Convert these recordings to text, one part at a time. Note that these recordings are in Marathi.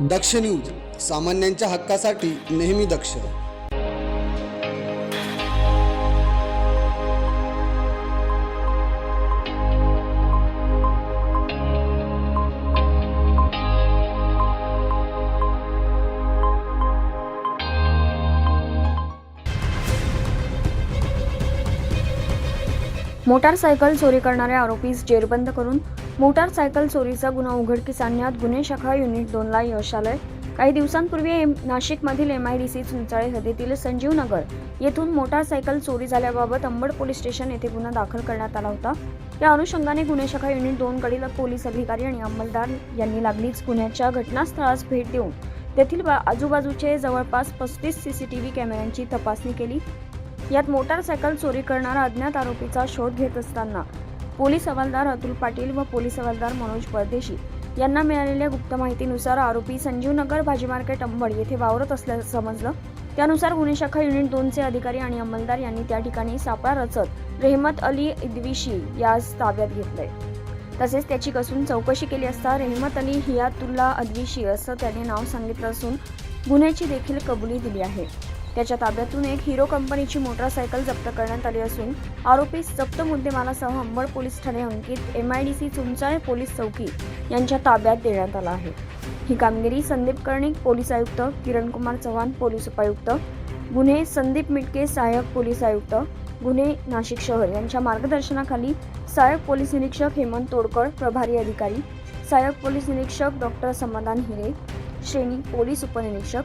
दक्ष न्यूज, सामान्यांच्या हक्कासाठी नेहमी दक्ष. मोटारसायकल चोरी करणाऱ्या आरोपीस जेरबंद करून मोटारसायकल चोरीचा गुन्हा उघडकीस आणण्यात गुन्हे शाखा युनिट 2 ला यश आलंय. काही दिवसांपूर्वी नाशिकमधील MIDC चुंचाळे हद्दीतील संजीव नगर येथून मोटारसायकल चोरी झाल्याबाबत अंबड पोलीस स्टेशन येथे गुन्हा दाखल करण्यात आला होता. या अनुषंगाने गुन्हे शाखा युनिट 2 कडील पोलीस अधिकारी आणि अंमलदार यांनी लागलीच गुन्ह्याच्या घटनास्थळास भेट देऊन तेथील आजूबाजूचे जवळपास 35 CCTV कॅमेऱ्यांची तपासणी केली. यात मोटारसायकल चोरी करणारा अज्ञात आरोपीचा शोध घेत असताना पोलीस हवालदार अतुल पाटील व पोलीस हवालदार मनोज परदेशी यांना मिळालेल्या गुप्त माहितीनुसार आरोपी संजीव नगर भाजी मार्केट अंबड येथे वावरत असल्याचं समजलं. त्यानुसार गुन्हे शाखा युनिट 2 चे अधिकारी आणि अंमलदार यांनी त्या ठिकाणी सापळा रचत रेहमत अली इदविशी यास ताब्यात घेतलंय. तसेच त्याची कसून चौकशी केली असता रेहमत अली हियातुल्ला अदविशी असं त्याने नाव सांगितलं असून गुन्ह्याची देखील कबुली दिली आहे. त्याच्या ताब्यातून एक हिरो कंपनीची मोटारसायकल जप्त करण्यात आली असून आरोपीस जप्त मुद्देमालासह अंबड पोलीस ठाणे अंकित MIDC चुंचाळे पोलीस चौकी यांच्या ताब्यात देण्यात आला आहे. ही कामगिरी संदीप कर्णिक पोलीस आयुक्त, किरण कुमार चव्हाण पोलीस उपायुक्त गुन्हे, संदीप मिटके सहाय्यक पोलीस आयुक्त गुन्हे नाशिक शहर यांच्या मार्गदर्शनाखाली सहाय्यक पोलीस निरीक्षक हेमंत तोडकर, प्रभारी अधिकारी सहाय्यक पोलीस निरीक्षक डॉ. समाधान हिरे, श्रेणी पोलीस उपनिरीक्षक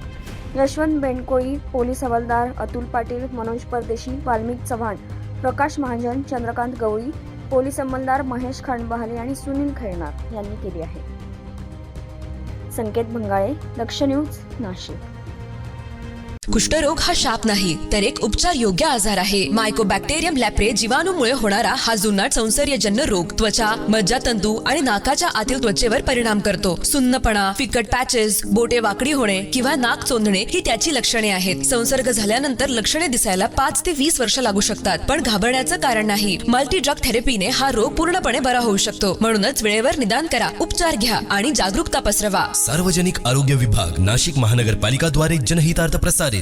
यशवंत बेंडकोळी, पोलीस हवालदार अतुल पाटील, मनोज परदेशी, वाल्मिक चव्हाण, प्रकाश महाजन, चंद्रकांत गवळी, पोलीस अंमलदार महेश खांडबहाले आणि सुनील खैरनार यांनी केली आहे. संकेत भंगाळे, दक्ष न्यूज, नाशिक. कुष्ठरोग हा शाप नाही तर एक उपचार योग्य आजार आहे. मायकोबॅक्टेरियम लॅप्रे जीवाणूमुळे होणारा हा जुनाट संसर्गजन्य रोग त्वचा, मज्जातंतू आणि नाकाच्या आतील त्वचेवर परिणाम करतो. सुन्नपणा, फिकट पॅचेस, बोटे वाकडी होणे किंवा नाक चोंदणे ही त्याची लक्षणे आहेत. संसर्ग झाल्यानंतर लक्षणे दिसायला 5 ते 20 वर्ष लागू शकतात, पण घाबरण्याचं कारण नाही. मल्टी ड्रग थेरपीने हा रोग पूर्णपणे बरा होऊ शकतो. म्हणूनच वेळेवर निदान करा, उपचार घ्या आणि जागरूकता पसरवा. सार्वजनिक आरोग्य विभाग, नाशिक महानगरपालिका द्वारे जनहितार्थ प्रसारित.